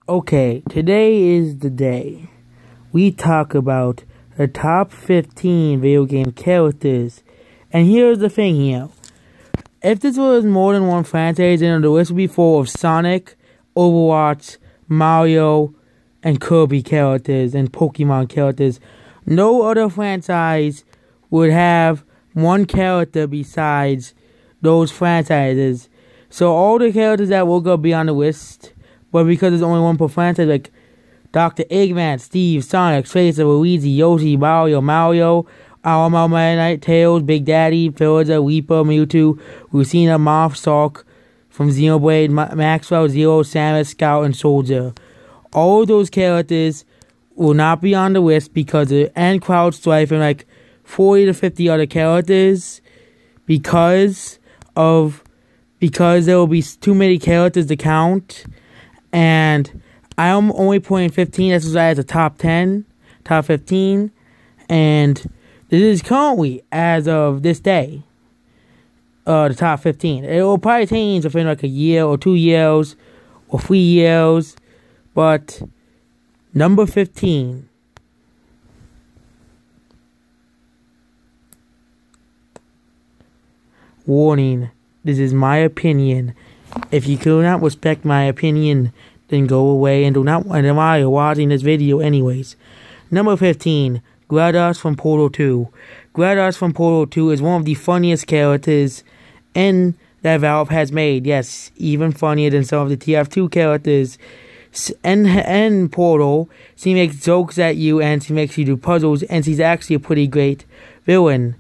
Okay, today is the day we talk about the top 15 video game characters. And here's the thing here. If this was more than one franchise, then the list would be full of Sonic, Overwatch, Mario, and Kirby characters and Pokemon characters. No other franchise would have one character besides those franchises. So all the characters that will go be on the list, but because there's only one per franchise, like Dr. Eggman, Steve, Sonic, Tracer, Luigi, Yoshi, Mario, Meta Knight, Tails, Big Daddy, Fiddler, Weeper, Mewtwo, Lucina, Moth, Stalk, from Xenoblade, Maxwell, Zero, Samus, Scout, and Soldier. All of those characters will not be on the list because and Cloud Strife and like 40 to 50 other characters because there will be too many characters to count. And I am only putting 15. That's why it's a top 10, top 15. And this is currently, as of this day, the top 15. It will probably change within like a year or 2 years or 3 years. But number 15. Warning, this is my opinion. If you do not respect my opinion, then go away and do not wonder why you're watching this video anyways. Number 15, GLaDOS from Portal 2. GLaDOS from Portal 2 is one of the funniest characters that Valve has made. Yes, even funnier than some of the TF2 characters. And Portal, she makes jokes at you and she makes you do puzzles, and she's actually a pretty great villain.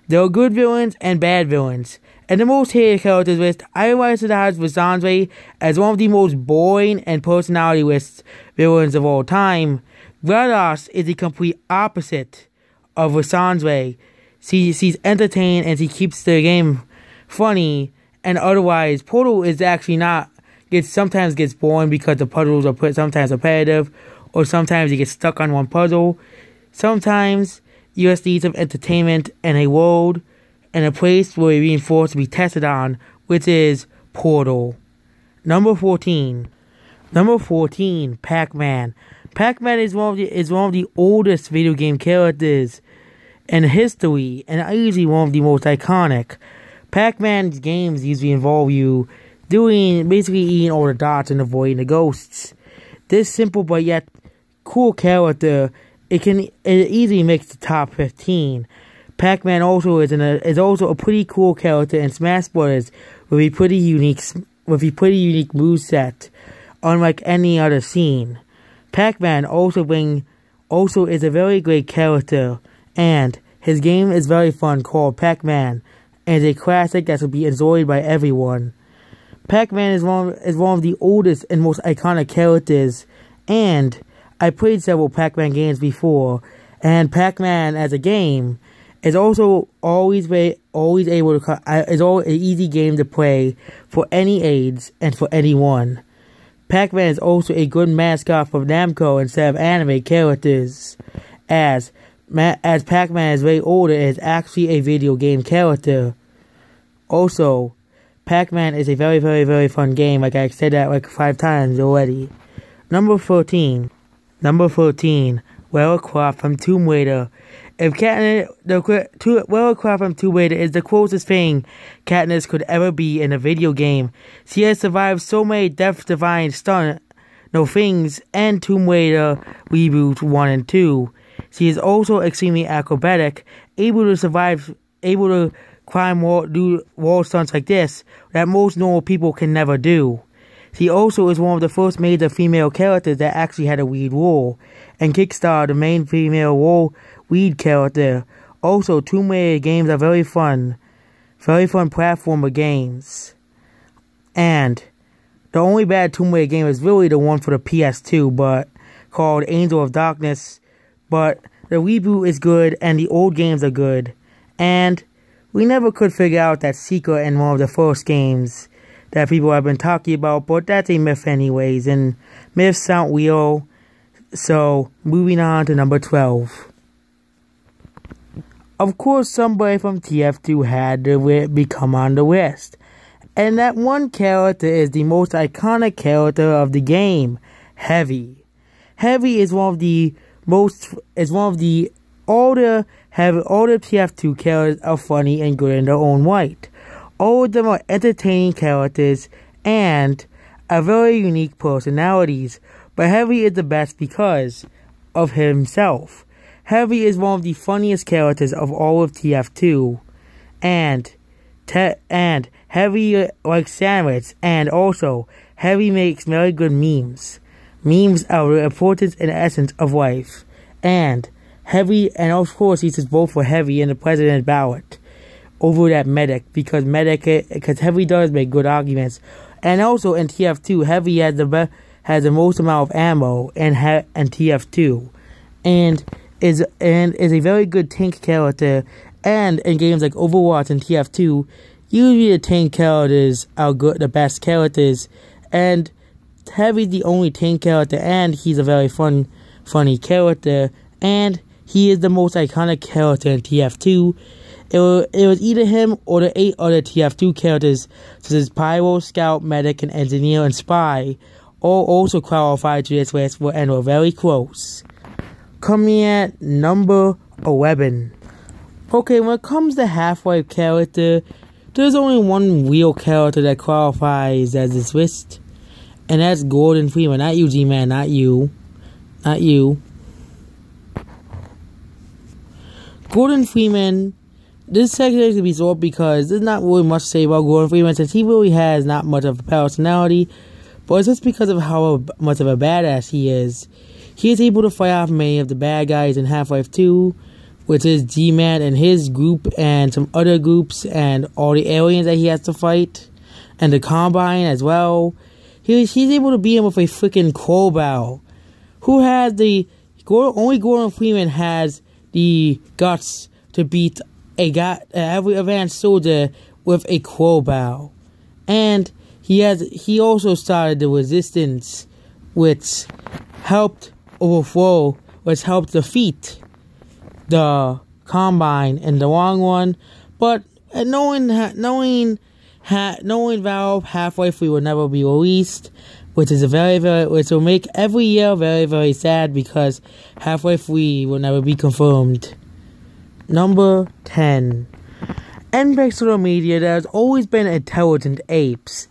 There are good villains and bad villains. And the most hated characters list, I recognize Versailles as one of the most boring and personality-less villains of all time. GLaDOS is the complete opposite of Versailles. She's entertained and she keeps the game funny, and otherwise, Portal is actually not. Sometimes gets boring because the puzzles are sometimes repetitive, or sometimes you get stuck on one puzzle. Sometimes you just need some entertainment and a world and a place where you're being forced to be tested on, which is Portal. Number 14. Number 14, Pac-Man. Pac-Man is one of the oldest video game characters in history, and easily one of the most iconic. Pac-Man's games usually involve you basically eating all the dots and avoiding the ghosts. This simple but yet cool character, it easily makes the top 15. Pac-Man also is also a pretty cool character in Smash Bros. with a pretty unique moveset, unlike any other scene. Pac-Man also is a very great character, and his game is very fun, called Pac-Man, and is a classic that will be enjoyed by everyone. Pac-Man is one of the oldest and most iconic characters, and I played several Pac-Man games before, and Pac-Man as a game is also always an easy game to play for any age and for anyone. Pac-Man is also a good mascot for Namco instead of anime characters, as Pac-Man is way older and is actually a video game character. Also, Pac-Man is a very, very, very fun game. Like I said that like 5 times already. Number 13. Lara Croft from Tomb Raider. Lara Croft from Tomb Raider is the closest thing Katniss could ever be in a video game. She has survived so many death-defying things and Tomb Raider reboots 1 and 2. She is also extremely acrobatic, able to climb do wall stunts like this that most normal people can never do. She also is one of the first major female characters that actually had a lead role, and kickstarted the main female lead character. Also, Tomb Raider games are very fun platformer games. And the only bad Tomb Raider game is really the one for the PS2, but called Angel of Darkness. But the reboot is good, and the old games are good. And we never could figure out that secret in one of the first games that people have been talking about, but that's a myth anyways, and myths aren't real. So, moving on to number 12. Of course, somebody from TF2 had to become on the list. And that one character is the most iconic character of the game, Heavy. Heavy is one of the all the TF2 characters are funny and good in their own right. All of them are entertaining characters and are very unique personalities, but Heavy is the best because of himself. Heavy is one of the funniest characters of all of TF2, and Heavy likes sandwich, and also Heavy makes very good memes. Memes are the importance and essence of life, and of course he should vote for Heavy in the president's ballot over that Medic, because Heavy does make good arguments, and also in TF2 Heavy has the most amount of ammo in TF2, and is a very good tank character. And in games like Overwatch and TF2, usually the tank characters are the best characters, and Heavy's the only tank character, and he's a very funny character, and he is the most iconic character in TF2. It was either him or the 8 other TF2 characters, such as Pyro, Scout, Medic, and Engineer, and Spy, all also qualified to this list and were very close. Coming at number 11. Okay, when it comes to Half-Life character, there's only one real character that qualifies as this list, and that's Gordon Freeman. Not you, G-Man, not you. Not you. Gordon Freeman, this section is going to be short because there's not really much to say about Gordon Freeman, since he really has not much of a personality, but it's just because of how much of a badass he is. He is able to fight off many of the bad guys in Half-Life 2, which is G-Man and his group and some other groups and all the aliens that he has to fight, and the Combine as well. He's able to beat him with a freaking crowbar. Only Gordon Freeman has the guts to beat every advanced soldier with a crowbar. And he also started the Resistance, which helped defeat the Combine in the long run. But knowing Valve, Half-Life 3 will never be released, which will make every year very, very sad, because Half-Life 3 will never be confirmed. Number 10. In Pixel Media, there has always been intelligent apes.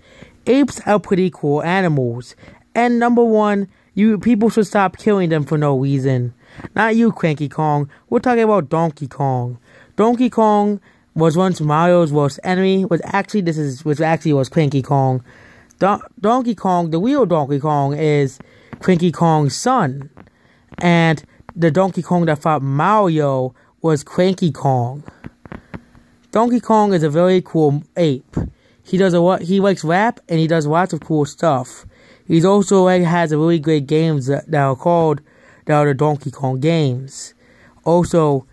Apes are pretty cool animals. And number 1, people should stop killing them for no reason. Not you, Cranky Kong. We're talking about Donkey Kong. Donkey Kong was once Mario's worst enemy, which actually was Cranky Kong. Donkey Kong, the real Donkey Kong, is Cranky Kong's son. And the Donkey Kong that fought Mario was Cranky Kong. Donkey Kong is a very cool ape. He likes rap, and he does lots of cool stuff. He also has a really great games that are the Donkey Kong games. Also,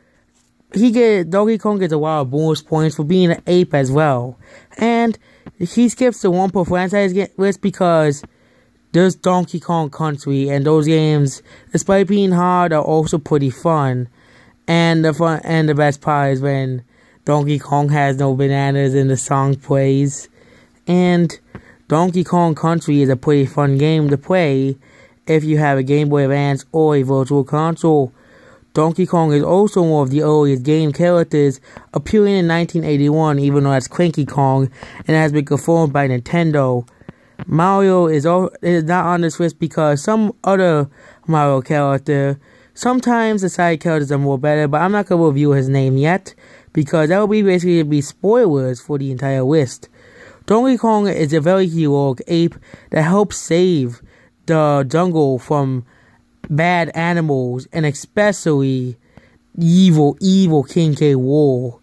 Donkey Kong gets a lot of bonus points for being an ape as well. And he skips the one per franchise list because there's Donkey Kong Country, and those games, despite being hard, are also pretty fun. And the best part is when Donkey Kong has no bananas and the song plays. And Donkey Kong Country is a pretty fun game to play if you have a Game Boy Advance or a Virtual Console. Donkey Kong is also one of the earliest game characters, appearing in 1981, even though that's Cranky Kong, and has been confirmed by Nintendo. Mario is not on this list because some other Mario character, sometimes the side characters are more better, but I'm not going to review his name yet, because that will basically be spoilers for the entire list. Donkey Kong is a very heroic ape that helps save the jungle from bad animals, and especially evil King K. Rool,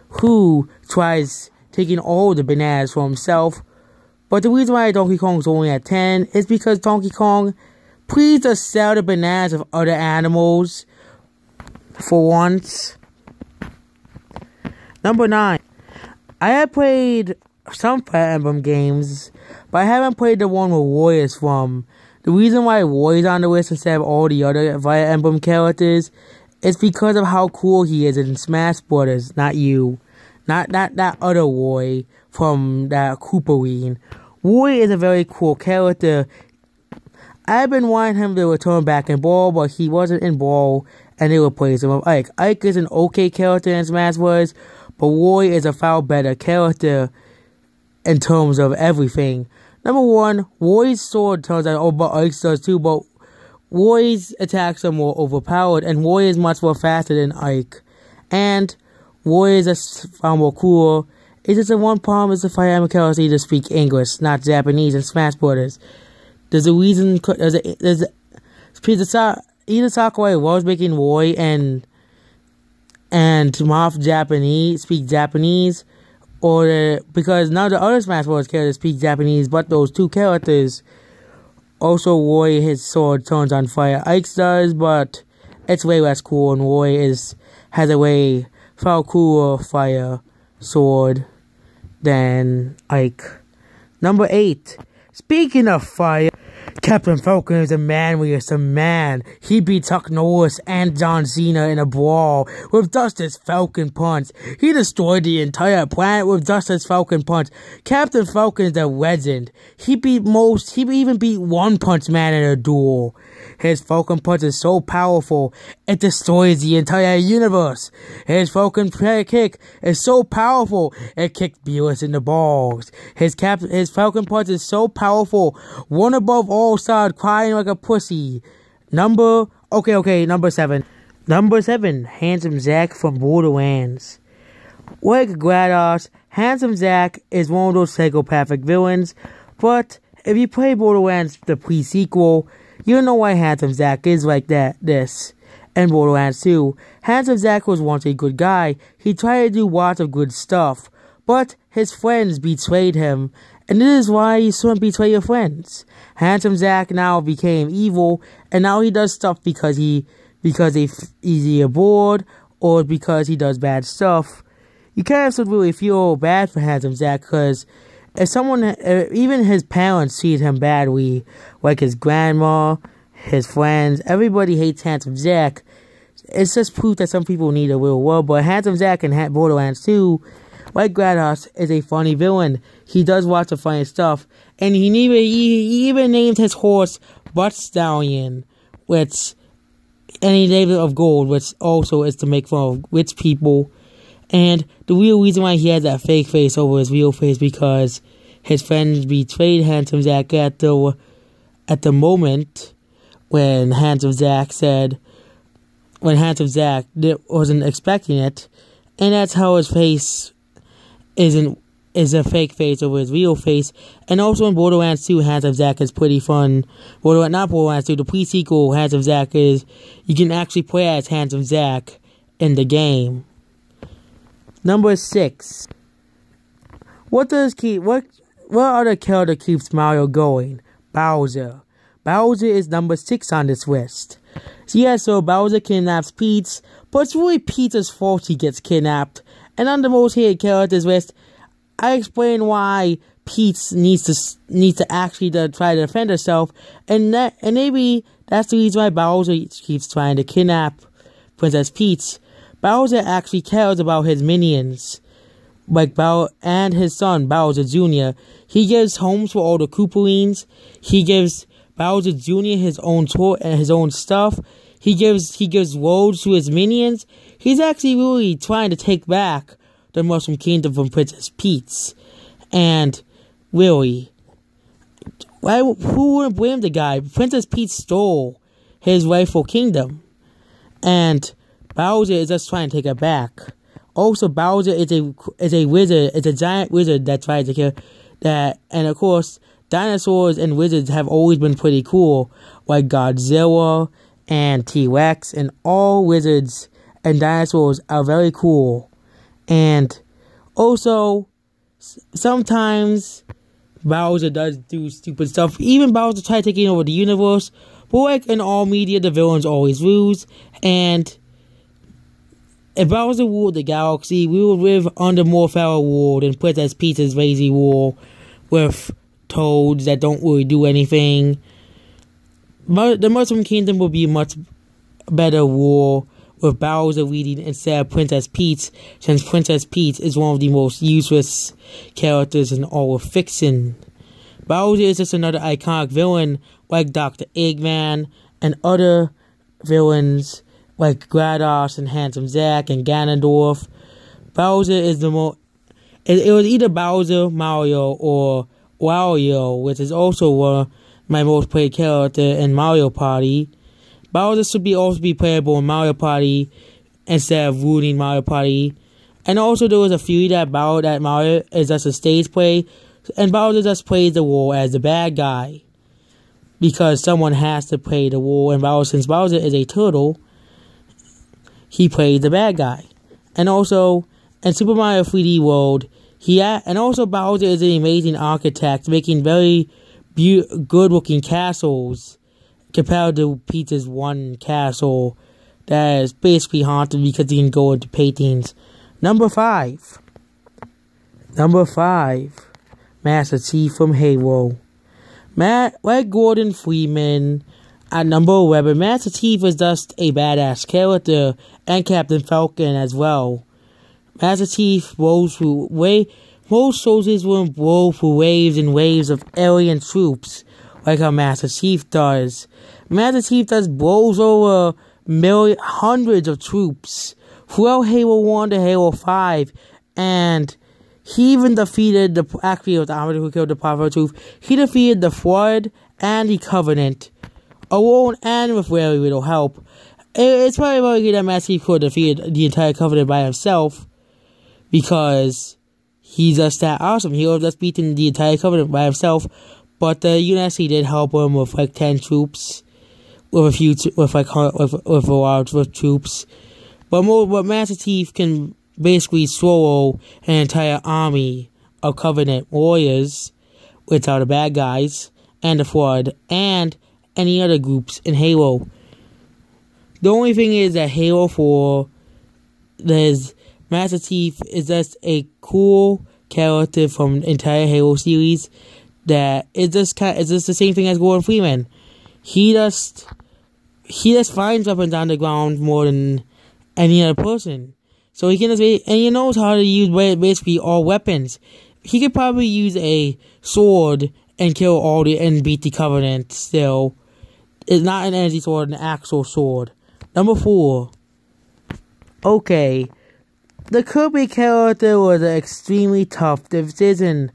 who tries taking all the bananas for himself. But the reason why Donkey Kong is only at 10 is because Donkey Kong, please just sell the bananas of other animals for once. Number 9. I have played some Fire Emblem games, but I haven't played the one where Roy is from. The reason why Roy is on the list instead of all the other Fire Emblem characters is because of how cool he is in Smash Brothers. Not you. Not that other Roy from that Kooparine. Roy is a very cool character. I've been wanting him to return back in Brawl, but he wasn't in Brawl, and they replaced him with Ike. Ike is an okay character in Smash Bros., but Roy is a far better character in terms of everything. Number 1, Roy's sword turns out, but Ike's does too, but Roy's attacks are more overpowered, and Roy is much more faster than Ike. And Roy is far more cool. It's just the one problem is the Fire Emblem characters to speak English, not Japanese in Smash Bros. There's a reason, either Sakurai was making Roy and Moth Japanese, speak Japanese, or because none of the other Smash Bros. Characters speak Japanese, but those two characters. Also, Roy, his sword turns on fire. Ike's does, but it's way less cool, and Roy has a way far cooler fire sword than Ike. Number 8. Speaking of fire, Captain Falcon is the manliest of man. He beat Chuck Norris and John Cena in a brawl with just his Falcon Punch. He destroyed the entire planet with just his Falcon Punch. Captain Falcon is a legend. He even beat One Punch Man in a duel. His Falcon Punch is so powerful, it destroys the entire universe. His Falcon Kick is so powerful, it kicked Beerus in the balls. His Falcon Punch is so powerful, one above all started crying like a pussy. Number 7. Number 7, Handsome Zack from Borderlands. Like GLaDOS, Handsome Zack is one of those psychopathic villains, but if you play Borderlands the pre-sequel, you know why Handsome Zack is like this. And Borderlands 2, Handsome Zack was once a good guy. He tried to do lots of good stuff, but his friends betrayed him, and this is why you shouldn't betray your friends. Handsome Zack now became evil, and now he does stuff because he's either bored or because he does bad stuff. You kind of should really feel bad for Handsome Zack, because if even his parents treat him badly, like his grandma, his friends, everybody hates Handsome Zack. It's just proof that some people need a real world, but Handsome Zack in Borderlands 2, like GLaDOS, is a funny villain. He does lots of funny stuff, and he even named his horse Butt Stallion, and he named it of gold, which also is to make fun of rich people. And the real reason why he has that fake face over his real face because his friends betrayed Handsome Zack at the moment when Handsome Zack wasn't expecting it, and that's how his face is a fake face over his real face. And also in Borderlands 2, Handsome Zack is pretty fun. Not Borderlands 2, the pre-sequel Handsome Zack you can actually play as Handsome Zack in the game. Number 6. What other character keeps Mario going? Bowser. Bowser is number 6 on this list. So Bowser kidnaps Peach, but it's really Peach's fault he gets kidnapped. And on the most hated characters list, I explain why Peach needs to actually try to defend herself, and maybe that's the reason why Bowser keeps trying to kidnap Princess Peach. Bowser actually cares about his minions, and his son, Bowser Jr. He gives homes for all the Koopalings. He gives Bowser Jr. his own toy and his own stuff. He gives roads to his minions. He's actually really trying to take back the Mushroom Kingdom from Princess Peach. And really, who wouldn't blame the guy? Princess Peach stole his rightful kingdom, and Bowser is just trying to take it back. Also, Bowser is a wizard. It's a giant wizard that tries to kill that. And of course, dinosaurs and wizards have always been pretty cool, like Godzilla and T-Rex, and all wizards and dinosaurs are very cool. And also, sometimes Bowser does do stupid stuff. Even Bowser tried taking over the universe, but like in all media, the villains always lose. And if Bowser ruled the galaxy, we would live under more feral rule than Princess Peach's lazy rule with toads that don't really do anything. But the Mushroom Kingdom would be much better rule with Bowser leading instead of Princess Peach, since Princess Peach is one of the most useless characters in all of fiction. Bowser is just another iconic villain like Dr. Eggman and other villains like GLaDOS and Handsome Zack and Ganondorf. Bowser is the most... It was either Bowser, Mario, or Wario, which is also my most played character in Mario Party. Bowser should also be playable in Mario Party instead of ruining Mario Party. And also there was a theory that Mario is just a stage play, and Bowser just plays the role as the bad guy. Because someone has to play the role, and since Bowser is a turtle, he plays the bad guy. And also, in Super Mario 3D World, Bowser is an amazing architect, making very good-looking castles compared to Peach's one castle that is basically haunted because you can go into paintings. Number 5, Master Chief from Halo. Like Gordon Freeman at number 11, Master Chief is just a badass character, and Captain Falcon as well. Master Chief most soldiers will blow through waves and waves of alien troops, like how Master Chief does. Master Chief just blows over hundreds of troops throughout Halo 1 to Halo 5, and he even defeated it was Ahmed who killed the Prophet of Truth. He defeated the Flood and the Covenant alone and with very little help. It's probably very good that Master Chief could have defeated the entire Covenant by himself, because he's just that awesome. He would have just beaten the entire Covenant by himself, but the UNSC did help him with like 10 troops, with a lot of troops. But Master Chief can basically swallow an entire army of Covenant warriors, which are the bad guys, and the Flood, and any other groups in Halo. The only thing is that Halo 4, Master Chief is just a cool character from the entire Halo series that is just the same thing as Gordon Freeman. He just finds weapons on the ground more than any other person. So he can and he knows how to use basically all weapons. He could probably use a sword and beat the Covenant still. It's not an energy sword, an actual sword. Number 4. Okay. The Kirby character was an extremely tough decision.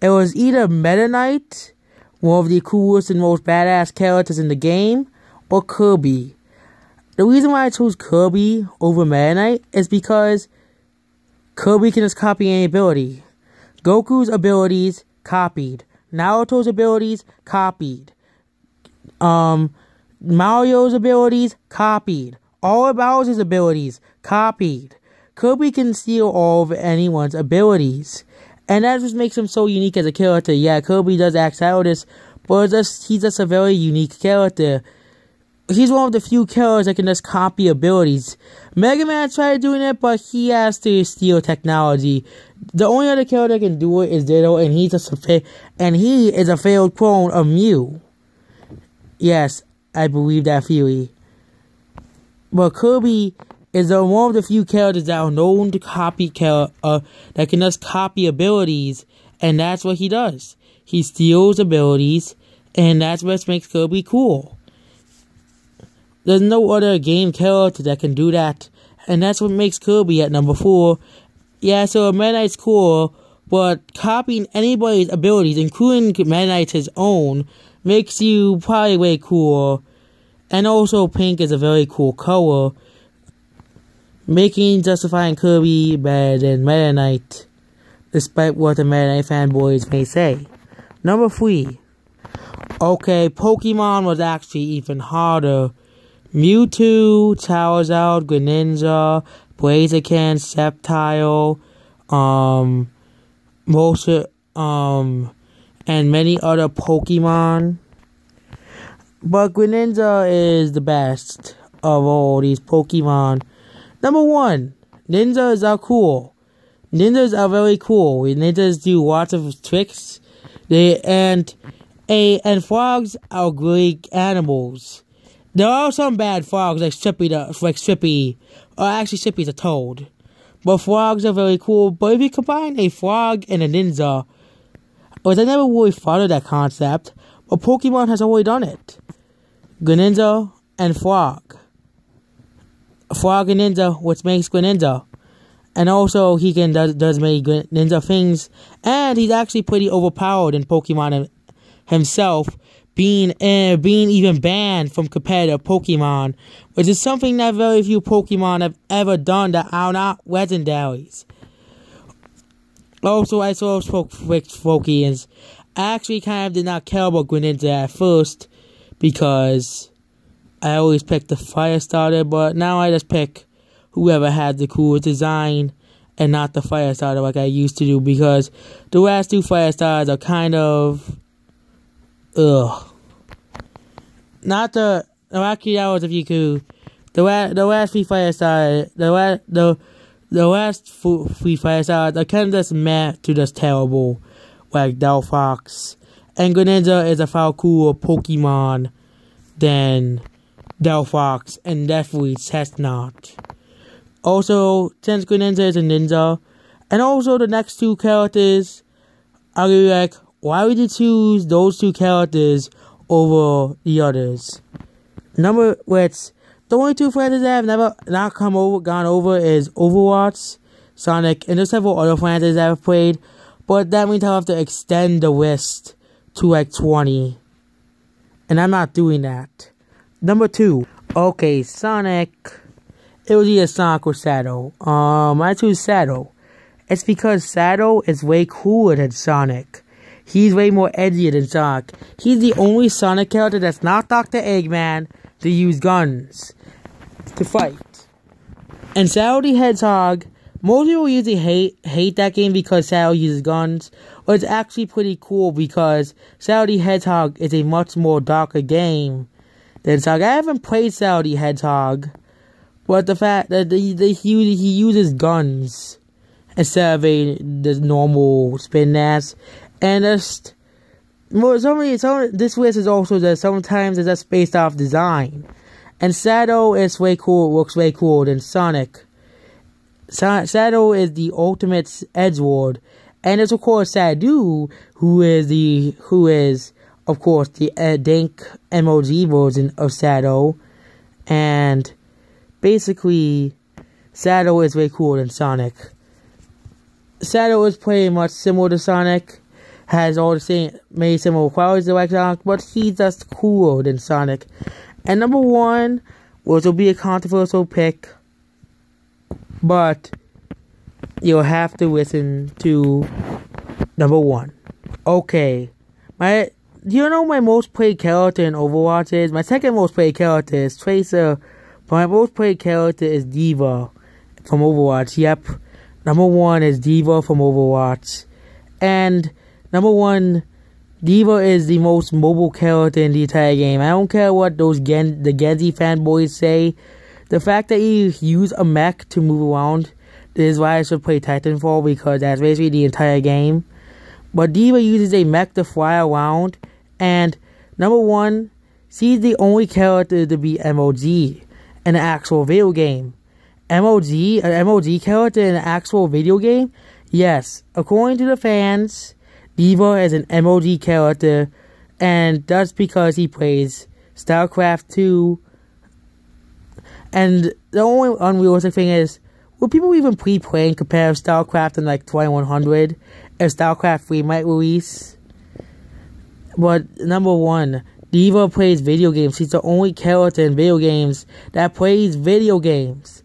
It was either Meta Knight, one of the coolest and most badass characters in the game, or Kirby. The reason why I chose Kirby over Meta Knight is because Kirby can just copy any ability. Goku's abilities, copied. Naruto's abilities, copied. Mario's abilities, copied. All of Bowser's abilities, copied. Kirby can steal all of anyone's abilities. And that just makes him so unique as a character. Yeah, Kirby does act childish, but he's just a very unique character. He's one of the few characters that can just copy abilities. Mega Man tried doing it, but he has to steal technology. The only other character that can do it is Ditto, and he is a failed clone of Mew. Yes, I believe that theory. But Kirby is one of the few characters that are known to that can just copy abilities, and that's what he does. He steals abilities, and that's what makes Kirby cool. There's no other game character that can do that, and that's what makes Kirby at number 4. Yeah, so Meta Knight's cool, but copying anybody's abilities, including Meta Knight's own, makes you probably way cool. And also, pink is a very cool color, justifying Kirby better than Meta Knight, despite what the Meta Knight fanboys may say. Number 3. Okay, Pokemon was actually even harder. Mewtwo, Charizard, Greninja, Blaziken, Sceptile, and many other Pokemon. But Greninja is the best of all these Pokemon. Number 1, ninjas are cool. Ninjas are very cool. Ninjas do lots of tricks. And frogs are great animals. There are some bad frogs like Strippy, or actually Strippy's a toad. But frogs are very cool. But if you combine a frog and a ninja, Or I never really thought of that concept, but Pokemon has already done it. Greninja and Frog. Frog and Ninja, which makes Greninja. And also, he does many ninja things. And he's actually pretty overpowered in Pokemon himself, being even banned from competitive Pokemon, which is something that very few Pokemon have ever done that are not legendaries. Also, I saw Pokemons. I actually kind of did not care about Greninja at first, because I always picked the Fire Starter, but now I just pick whoever had the coolest design and not the Fire Starter like I used to do, because the last two Fire Starters are kind of not the actually that was if you could the last three Fire Starters the last three Fire Starters are kind of just meh to just terrible, like Delphox, and Greninja is a far cooler Pokemon than Delphox and definitely Chestnut. Also, since Greninja is a ninja, and also the next two characters, I'll be like, why would you choose those two characters over the others? The only two franchises that have never gone over is Overwatch, Sonic, and there's several other franchises that I've played, but that means I'll have to extend the list to like 20. And I'm not doing that. Number 2. Okay, Sonic. It was either Sonic or Shadow. I choose Shadow. It's because Shadow is way cooler than Sonic. He's way more edgier than Sonic. He's the only Sonic character that's not Dr. Eggman to use guns to fight. And Shadow the Hedgehog, most people usually hate that game because Shadow uses guns, but it's actually pretty cool because Shadow the Hedgehog is a much more darker game than Sonic. I haven't played Shadow the Hedgehog, but the fact that he uses guns instead of the normal spin dash, and this list is also that sometimes it's just based off design. And Shadow is way cool, looks way cooler than Sonic. Shadow is the ultimate edgelord, and it's of course Shadow, who is of course the dank MOG version of Shadow, and basically Shadow is way cooler than Sonic. Shadow is pretty much similar to Sonic, has all the many similar qualities like Sonic, but he's just cooler than Sonic. And number 1, which will be a controversial pick, but you'll have to listen to number 1. Okay, do you know my most played character in Overwatch is? My second most played character is Tracer, but my most played character is D.Va from Overwatch. Yep, number 1 is D.Va from Overwatch. And number 1, D.Va is the most mobile character in the entire game. I don't care what the Genji fanboys say. The fact that you use a mech to move around is why I should play Titanfall, because that's basically the entire game. But D.Va uses a mech to fly around, and number 1, she's the only character to be MOG in an actual video game. An MOG character in an actual video game? Yes, according to the fans, D.Va is an MOG character, and that's because he plays StarCraft 2. And the only unrealistic thing is, will people even pre-playing competitive StarCraft in like 2100 if StarCraft 3 might release? But number 1, D.Va plays video games. She's the only character in video games that plays video games.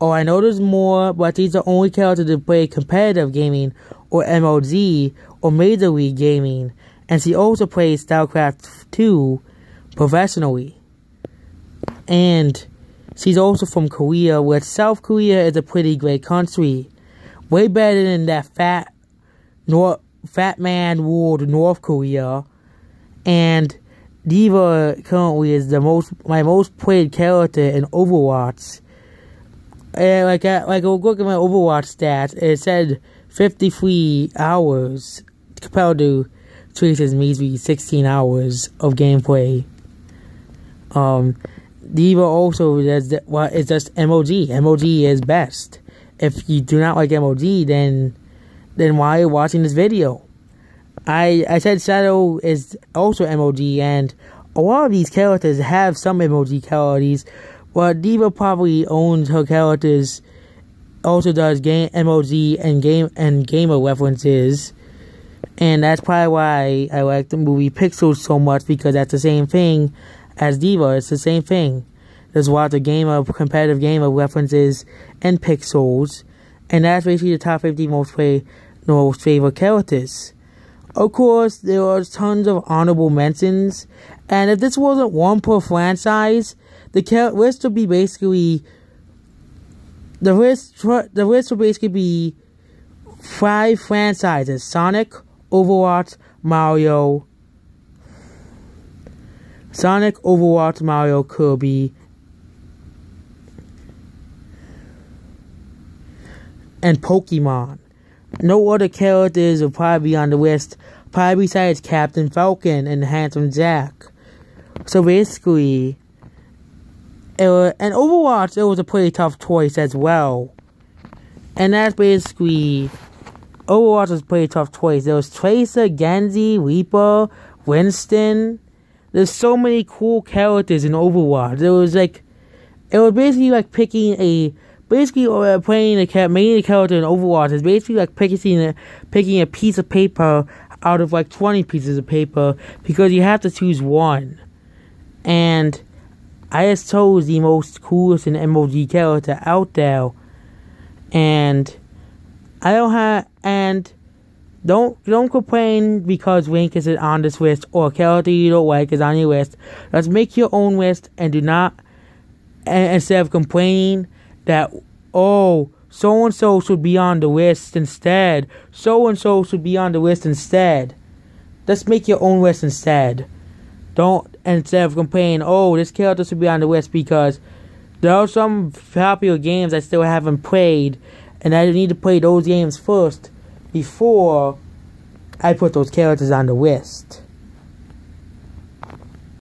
Oh, I know there's more, but she's the only character to play competitive gaming, or MOG, or Major League Gaming, and she also plays StarCraft 2 professionally. And she's also from Korea, which South Korea is a pretty great country. Way better than that fat man ruled North Korea. And D.Va currently is my most played character in Overwatch. And like look at my Overwatch stats, it said 53 hours compared to Tracer's measly 16 hours of gameplay. D.Va also is just MOG. MOG is best. If you do not like MOG, then why are you watching this video? I said Shadow is also MOD, and a lot of these characters have some MOD qualities, but D.Va probably owns her characters, also does game MOD and gamer references, and that's probably why I like the movie Pixels so much, because that's the same thing as D.Va. It's the same thing. There's lots of competitive gamer references and Pixels, and that's basically the top 50 most favorite characters. Of course, there are tons of honorable mentions, and if this wasn't one per franchise, the list would be basically the list would basically be 5 franchises: Sonic, Overwatch, Mario, Kirby, and Pokemon. No other characters will probably be on the list, probably besides Captain Falcon and Handsome Jack. So basically, and Overwatch, it was a pretty tough choice as well. And that's basically, Overwatch was a pretty tough choice. There was Tracer, Genji, Reaper, Winston. There's so many cool characters in Overwatch. It was basically like picking a making a character in Overwatch is basically like picking a piece of paper out of like 20 pieces of paper, because you have to choose one. And I just chose the most coolest and MOD character out there. And don't complain because Link isn't on this list, or a character you don't like is on your list. Let's make your own list, and instead of complaining that, oh, so-and-so should be on the list instead. So-and-so should be on the list instead. Let's make your own list instead. Instead of complaining, oh, this character should be on the list, because there are some popular games I still haven't played, and I need to play those games first before I put those characters on the list.